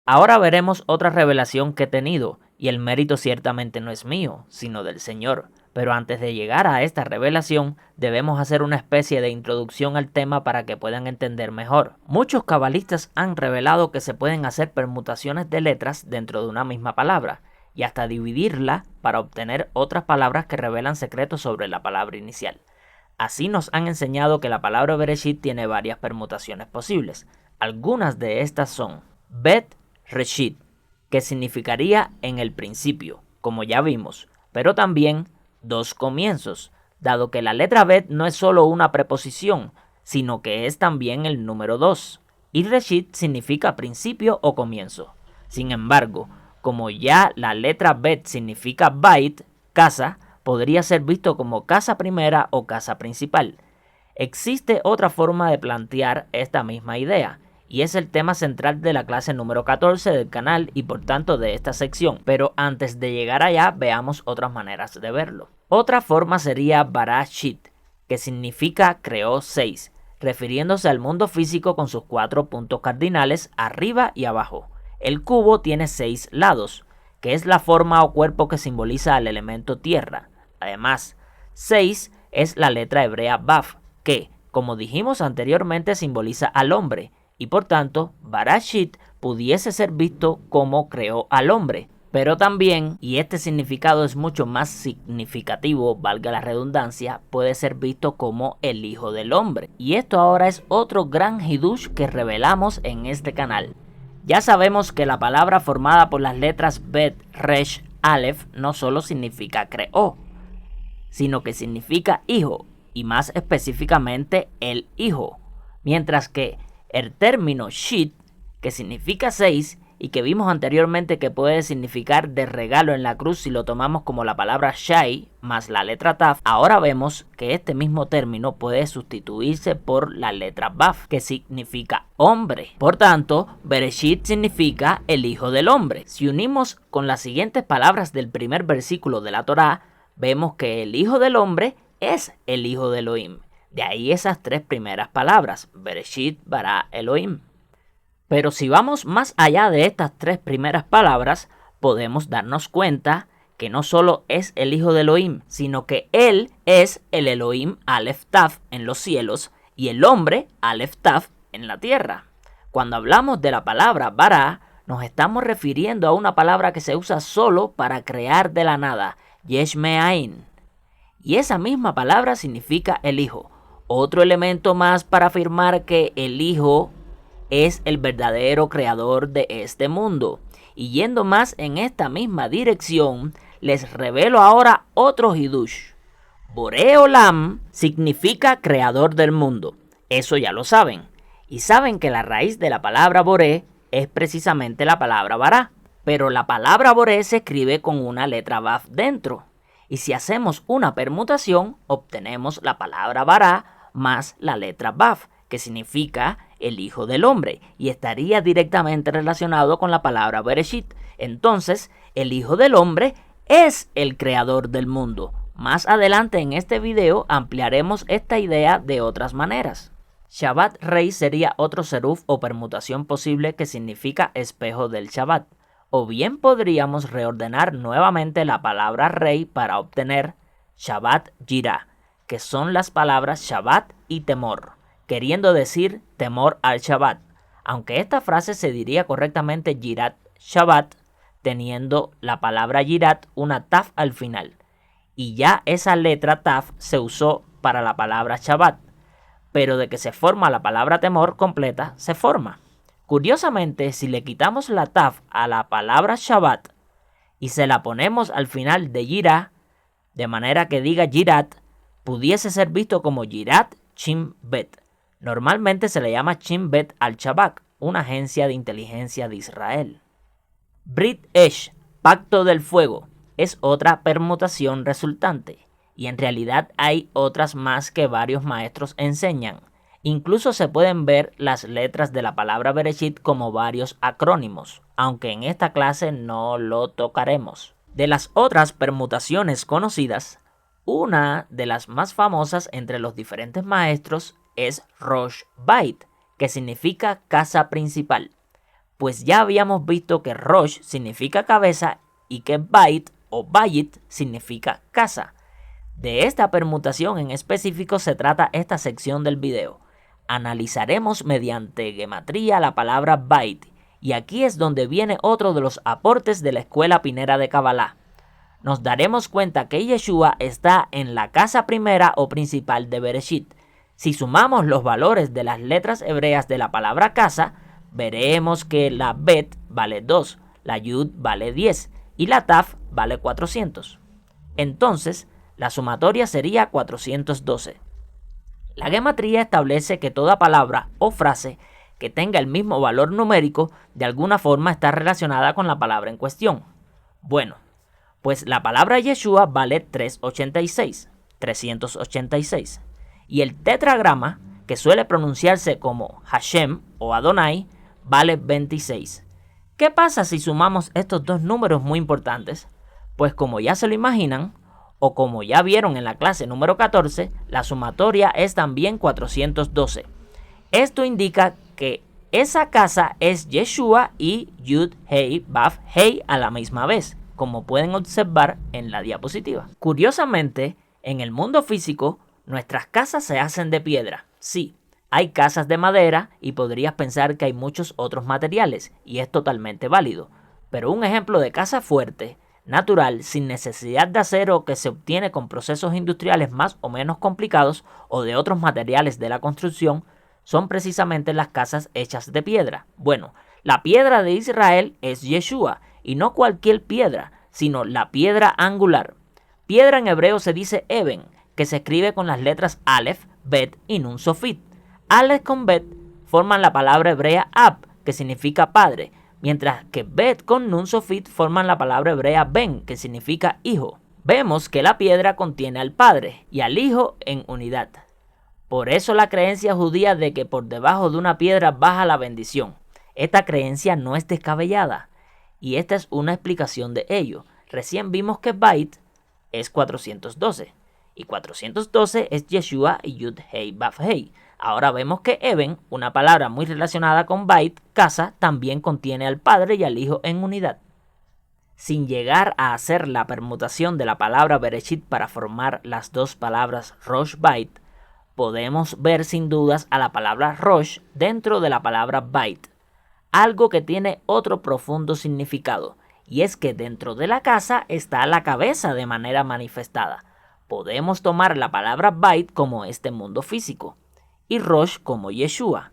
Ahora veremos otra revelación que he tenido, y el mérito ciertamente no es mío, sino del Señor. Pero antes de llegar a esta revelación, debemos hacer una especie de introducción al tema para que puedan entender mejor. Muchos cabalistas han revelado que se pueden hacer permutaciones de letras dentro de una misma palabra, y hasta dividirla para obtener otras palabras que revelan secretos sobre la palabra inicial. Así nos han enseñado que la palabra Bereshit tiene varias permutaciones posibles. Algunas de estas son Bet Reshit, que significaría en el principio, como ya vimos, pero también dos comienzos, dado que la letra Bet no es solo una preposición, sino que es también el número 2, y Reshit significa principio o comienzo. Sin embargo, como ya la letra Bet significa Bait, casa, podría ser visto como casa primera o casa principal. Existe otra forma de plantear esta misma idea, y es el tema central de la clase número 14 del canal y por tanto de esta sección, pero antes de llegar allá veamos otras maneras de verlo. Otra forma sería Barashit, que significa creó 6, refiriéndose al mundo físico con sus 4 puntos cardinales arriba y abajo. El cubo tiene 6 lados, que es la forma o cuerpo que simboliza al elemento tierra. Además, 6 es la letra hebrea Baf, que, como dijimos anteriormente, simboliza al hombre, y por tanto, Barashit pudiese ser visto como creó al hombre. Pero también, y este significado es mucho más significativo, valga la redundancia, puede ser visto como el hijo del hombre. Y esto ahora es otro gran hidush que revelamos en este canal. Ya sabemos que la palabra formada por las letras Bet, Resh, Aleph no solo significa creó, sino que significa hijo, y más específicamente el hijo. Mientras que el término Shit, que significa 6, y que vimos anteriormente que puede significar de regalo en la cruz si lo tomamos como la palabra Shai más la letra Taf, ahora vemos que este mismo término puede sustituirse por la letra Baf, que significa hombre. Por tanto, Bereshit significa el hijo del hombre. Si unimos con las siguientes palabras del primer versículo de la Torá, vemos que el hijo del hombre es el hijo de Elohim. De ahí esas 3 primeras palabras, Bereshit, Bara, Elohim. Pero si vamos más allá de estas 3 primeras palabras, podemos darnos cuenta que no solo es el hijo de Elohim, sino que él es el Elohim Aleph Taf en los cielos y el hombre Aleph Taf en la tierra. Cuando hablamos de la palabra Bara, nos estamos refiriendo a una palabra que se usa solo para crear de la nada, Yesh Me'ain. Y esa misma palabra significa el hijo. Otro elemento más para afirmar que el hijo es el verdadero creador de este mundo. Y yendo más en esta misma dirección, les revelo ahora otro hidush. Boré Olam significa creador del mundo. Eso ya lo saben. Y saben que la raíz de la palabra Boré es precisamente la palabra Bará. Pero la palabra Boré se escribe con una letra Baf dentro. Y si hacemos una permutación, obtenemos la palabra Bará más la letra Baf, que significa el hijo del hombre, y estaría directamente relacionado con la palabra Bereshit. Entonces, el hijo del hombre es el creador del mundo. Más adelante en este video ampliaremos esta idea de otras maneras. Shabbat Rey sería otro seruf o permutación posible que significa espejo del Shabbat. O bien podríamos reordenar nuevamente la palabra rey para obtener Shabbat Yirah, que son las palabras Shabbat y temor, queriendo decir temor al Shabbat, aunque esta frase se diría correctamente Yirat Shabbat, teniendo la palabra Yirat una taf al final, y ya esa letra taf se usó para la palabra Shabbat, pero de que se forma la palabra temor completa, se forma. Curiosamente, si le quitamos la taf a la palabra Shabbat y se la ponemos al final de Yirah, de manera que diga Yirat, pudiese ser visto como Yirat Shin Bet. Normalmente se le llama Shin Bet al-Shabak, una agencia de inteligencia de Israel. Brit Esh, pacto del fuego, es otra permutación resultante, y en realidad hay otras más que varios maestros enseñan. Incluso se pueden ver las letras de la palabra Bereshit como varios acrónimos, aunque en esta clase no lo tocaremos. De las otras permutaciones conocidas, una de las más famosas entre los diferentes maestros es Rosh Bait, que significa casa principal. Pues ya habíamos visto que Rosh significa cabeza y que Bait o Bayit significa casa. De esta permutación en específico se trata esta sección del video. Analizaremos mediante gematría la palabra Bait, y aquí es donde viene otro de los aportes de la escuela pinera de Kabbalah. Nos daremos cuenta que Yeshua está en la casa primera o principal de Bereshit. Si sumamos los valores de las letras hebreas de la palabra casa, veremos que la Bet vale 2, la Yud vale 10 y la Taf vale 400. Entonces, la sumatoria sería 412. La gematría establece que toda palabra o frase que tenga el mismo valor numérico de alguna forma está relacionada con la palabra en cuestión. Bueno, pues la palabra Yeshua vale 386, y el tetragrama, que suele pronunciarse como Hashem o Adonai, vale 26. ¿Qué pasa si sumamos estos dos números muy importantes? Pues como ya se lo imaginan, o como ya vieron en la clase número 14, la sumatoria es también 412. Esto indica que esa casa es Yeshua y Yud Hei Baf Hei a la misma vez, como pueden observar en la diapositiva. Curiosamente, en el mundo físico, nuestras casas se hacen de piedra. Sí, hay casas de madera y podrías pensar que hay muchos otros materiales, y es totalmente válido. Pero un ejemplo de casa fuerte, natural, sin necesidad de acero, que se obtiene con procesos industriales más o menos complicados o de otros materiales de la construcción, son precisamente las casas hechas de piedra. Bueno, la piedra de Israel es Yeshua, y no cualquier piedra, sino la piedra angular. Piedra en hebreo se dice Eben, que se escribe con las letras Aleph, Bet y Nun Sofit. Aleph con Bet forman la palabra hebrea Ab, que significa padre, mientras que Bet con Nun Sofit forman la palabra hebrea Ben, que significa hijo. Vemos que la piedra contiene al Padre y al Hijo en unidad. Por eso la creencia judía de que por debajo de una piedra baja la bendición. Esta creencia no es descabellada, y esta es una explicación de ello. Recién vimos que Bait es 412, y 412 es Yeshua y Yud Hei Baf Hei. Ahora vemos que Eben, una palabra muy relacionada con Bait, casa, también contiene al Padre y al Hijo en unidad. Sin llegar a hacer la permutación de la palabra Bereshit para formar las dos palabras Rosh Bait, podemos ver sin dudas a la palabra Rosh dentro de la palabra Bait, algo que tiene otro profundo significado, y es que dentro de la casa está la cabeza de manera manifestada. Podemos tomar la palabra Bait como este mundo físico, y Rosh como Yeshua,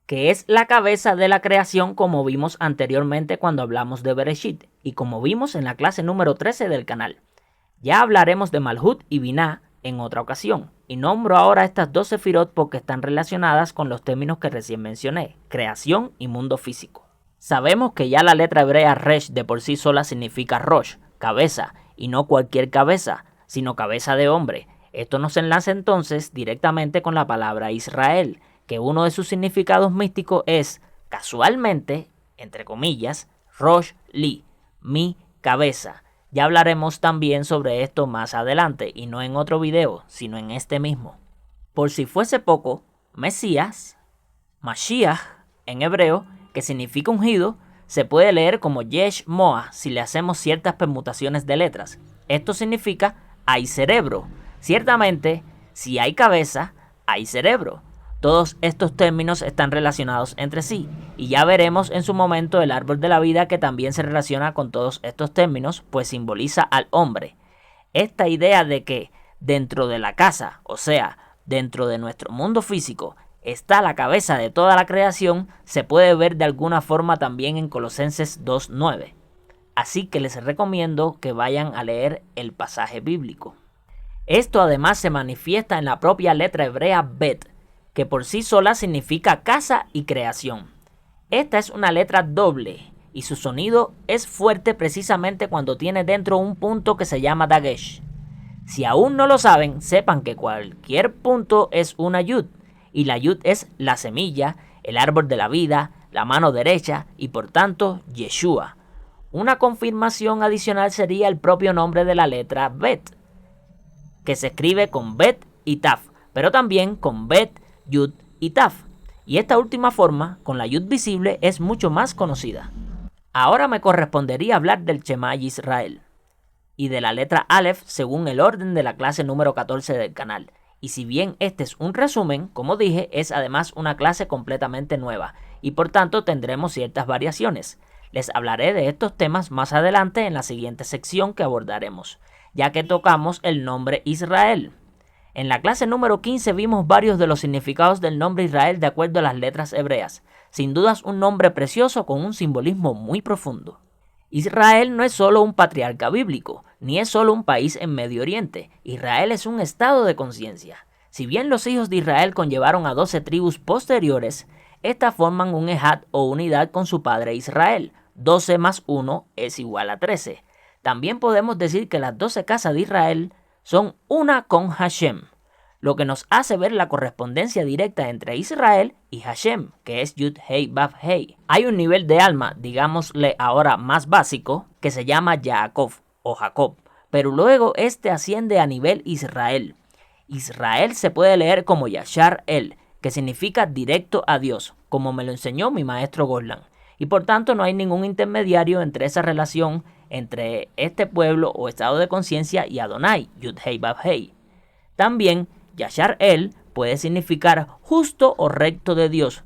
que es la cabeza de la creación, como vimos anteriormente cuando hablamos de Bereshit, y como vimos en la clase número 13 del canal. Ya hablaremos de Malhut y Binah en otra ocasión, y nombro ahora estas dos sefirot porque están relacionadas con los términos que recién mencioné, creación y mundo físico. Sabemos que ya la letra hebrea Resh de por sí sola significa Rosh, cabeza, y no cualquier cabeza, sino cabeza de hombre. Esto nos enlaza entonces directamente con la palabra Israel, que uno de sus significados místicos es, casualmente, entre comillas, Rosh Li, mi cabeza. Ya hablaremos también sobre esto más adelante, y no en otro video, sino en este mismo. Por si fuese poco, Mesías, Mashiach, en hebreo, que significa ungido, se puede leer como Yesh Moa si le hacemos ciertas permutaciones de letras. Esto significa hay cerebro. Ciertamente, si hay cabeza, hay cerebro. Todos estos términos están relacionados entre sí, y ya veremos en su momento el árbol de la vida, que también se relaciona con todos estos términos, pues simboliza al hombre. Esta idea de que dentro de la casa, o sea, dentro de nuestro mundo físico, está la cabeza de toda la creación, se puede ver de alguna forma también en Colosenses 2:9. Así que les recomiendo que vayan a leer el pasaje bíblico. Esto además se manifiesta en la propia letra hebrea Bet, que por sí sola significa casa y creación. Esta es una letra doble y su sonido es fuerte precisamente cuando tiene dentro un punto que se llama Dagesh. Si aún no lo saben, sepan que cualquier punto es una Yud, y la Yud es la semilla, el árbol de la vida, la mano derecha y por tanto Yeshua. Una confirmación adicional sería el propio nombre de la letra Bet, que se escribe con Bet y Taf, pero también con Bet, Yud y Taf. y esta última forma, con la Yud visible, es mucho más conocida. Ahora me correspondería hablar del Shema Yisrael y de la letra Aleph según el orden de la clase número 14 del canal. Y si bien este es un resumen, como dije, es además una clase completamente nueva y por tanto tendremos ciertas variaciones. Les hablaré de estos temas más adelante en la siguiente sección que abordaremos, ya que tocamos el nombre Israel. En la clase número 15 vimos varios de los significados del nombre Israel de acuerdo a las letras hebreas. Sin dudas un nombre precioso con un simbolismo muy profundo. Israel no es solo un patriarca bíblico, ni es solo un país en Medio Oriente. Israel es un estado de conciencia. Si bien los hijos de Israel conllevaron a 12 tribus posteriores, estas forman un ejad o unidad con su padre Israel. 12 más 1 es igual a 13. También podemos decir que las 12 casas de Israel son una con Hashem, lo que nos hace ver la correspondencia directa entre Israel y Hashem, que es Yud Hei Vav Hei. Hay un nivel de alma, digámosle ahora más básico, que se llama Yaakov o Jacob, pero luego este asciende a nivel Israel. Israel se puede leer como Yashar El, que significa directo a Dios, como me lo enseñó mi maestro Golan, y por tanto no hay ningún intermediario entre esa relación entre este pueblo o estado de conciencia y Adonai, Yud Hei Vav Hei. También Yashar El puede significar justo o recto de Dios,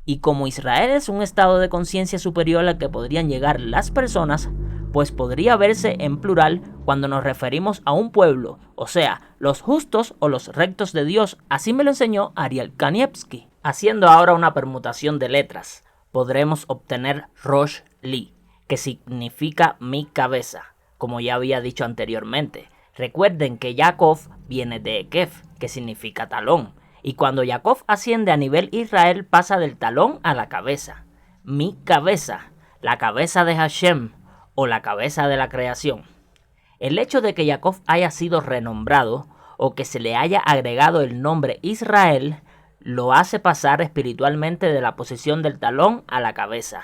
y como Israel es un estado de conciencia superior al que podrían llegar las personas, pues podría verse en plural cuando nos referimos a un pueblo, o sea, los justos o los rectos de Dios. Así me lo enseñó Ariel Kanievsky. Haciendo ahora una permutación de letras, podremos obtener Rosh Li, que significa mi cabeza, como ya había dicho anteriormente. Recuerden que Jacob viene de Ekef, que significa talón, y cuando Jacob asciende a nivel Israel pasa del talón a la cabeza. Mi cabeza, la cabeza de Hashem o la cabeza de la creación. El hecho de que Jacob haya sido renombrado o que se le haya agregado el nombre Israel lo hace pasar espiritualmente de la posición del talón a la cabeza.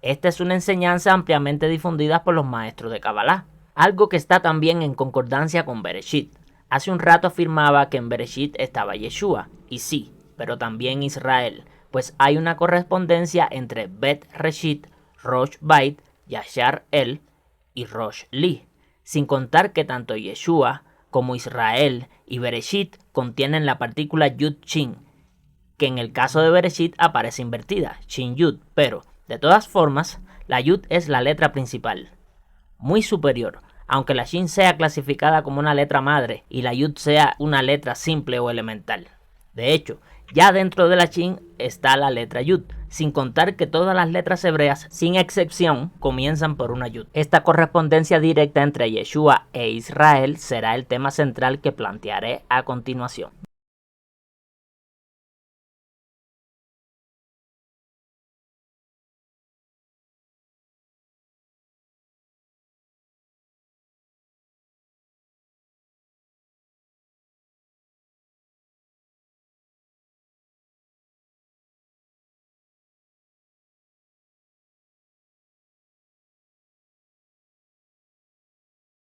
Esta es una enseñanza ampliamente difundida por los maestros de Kabbalah, algo que está también en concordancia con Bereshit. Hace un rato afirmaba que en Bereshit estaba Yeshua, y sí, pero también Israel, pues hay una correspondencia entre Bet Reshit, Rosh Bait, Yashar El y Rosh Li, sin contar que tanto Yeshua como Israel y Bereshit contienen la partícula Yud Shin, que en el caso de Bereshit aparece invertida, Shin Yud, pero de todas formas, la Yud es la letra principal, muy superior, aunque la Shin sea clasificada como una letra madre y la Yud sea una letra simple o elemental. De hecho, ya dentro de la Shin está la letra Yud, sin contar que todas las letras hebreas, sin excepción, comienzan por una Yud. Esta correspondencia directa entre Yeshua e Israel será el tema central que plantearé a continuación.